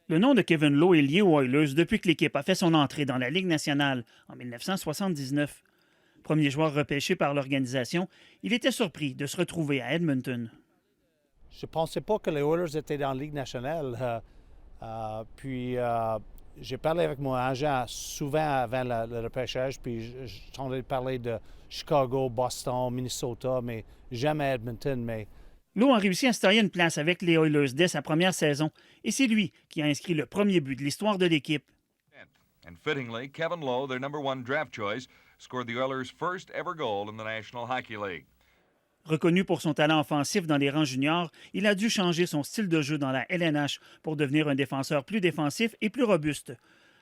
Le nom de Kevin Lowe est lié aux Oilers depuis que l'équipe a fait son entrée dans la Ligue nationale en 1979. Premier joueur repêché par l'organisation, il était surpris de se retrouver à Edmonton. Je ne pensais pas que les Oilers étaient dans la Ligue nationale. J'ai parlé avec mon agent souvent avant le repêchage, puis j'entendais parler de Chicago, Boston, Minnesota, mais jamais Edmonton. Mais Lowe a réussi à se tailler une place avec les Oilers dès sa première saison, et c'est lui qui a inscrit le premier but de l'histoire de l'équipe. And fittingly, Kevin Lowe, their number one draft choice, scored the Oilers' first ever goal in the National Hockey League. Reconnu pour son talent offensif dans les rangs juniors, il a dû changer son style de jeu dans la LNH pour devenir un défenseur plus défensif et plus robuste.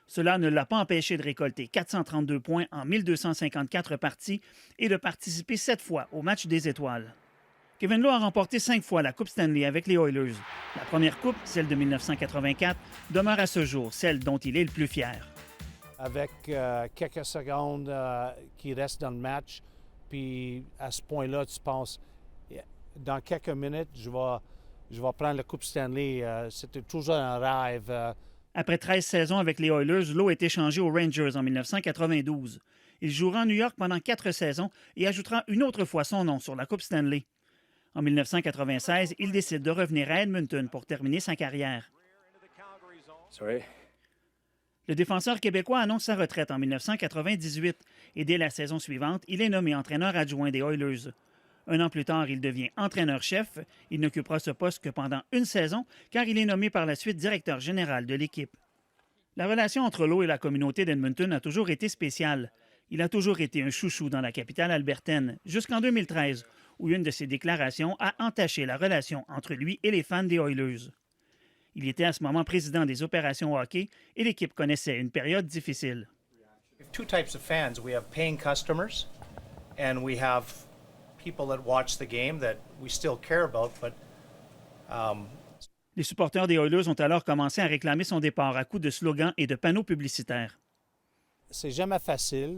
Cela ne l'a pas empêché de récolter 432 points en 1254 parties et de participer 7 fois au match des étoiles. Kevin Lowe a remporté 5 fois la Coupe Stanley avec les Oilers. La première coupe, celle de 1984, demeure à ce jour celle dont il est le plus fier. avec quelques secondes qui restent dans le match, puis à ce point-là, tu penses, dans quelques minutes, je vais prendre la Coupe Stanley. C'était toujours un rêve. Après 13 saisons avec les Oilers, Lowe est échangé aux Rangers en 1992. Il jouera à New York pendant 4 saisons et ajoutera une autre fois son nom sur la Coupe Stanley. En 1996, il décide de revenir à Edmonton pour terminer sa carrière. Sorry. Le défenseur québécois annonce sa retraite en 1998 et dès la saison suivante, il est nommé entraîneur adjoint des Oilers. Un an plus tard, il devient entraîneur-chef. Il n'occupera ce poste que pendant une saison car il est nommé par la suite directeur général de l'équipe. La relation entre Lowe et la communauté d'Edmonton a toujours été spéciale. Il a toujours été un chouchou dans la capitale albertaine, jusqu'en 2013, où une de ses déclarations a entaché la relation entre lui et les fans des Oilers. Il était à ce moment président des opérations hockey et l'équipe connaissait une période difficile. Two types of fans. We have paying customers and we have people that watch the game that we still care about, but Les supporters des Oilers ont alors commencé à réclamer son départ à coups de slogans et de panneaux publicitaires. C'est jamais facile.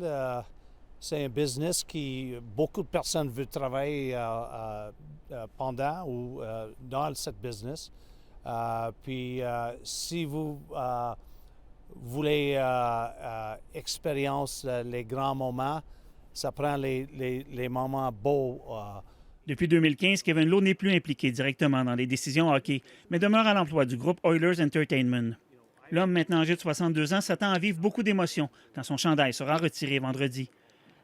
C'est un business qui beaucoup de personnes veulent travailler pendant ou dans cette business. Si vous voulez expériencer les grands moments, ça prend les moments beaux. Depuis 2015, Kevin Lowe n'est plus impliqué directement dans les décisions hockey, mais demeure à l'emploi du groupe Oilers Entertainment. L'homme, maintenant âgé de 62 ans, s'attend à vivre beaucoup d'émotions quand son chandail sera retiré vendredi.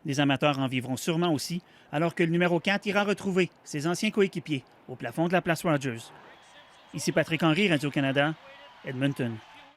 Les amateurs en vivront sûrement aussi, alors que le numéro 4 ira retrouver ses anciens coéquipiers au plafond de la place Rogers. Ici Patrick Henry, Radio-Canada, Edmonton.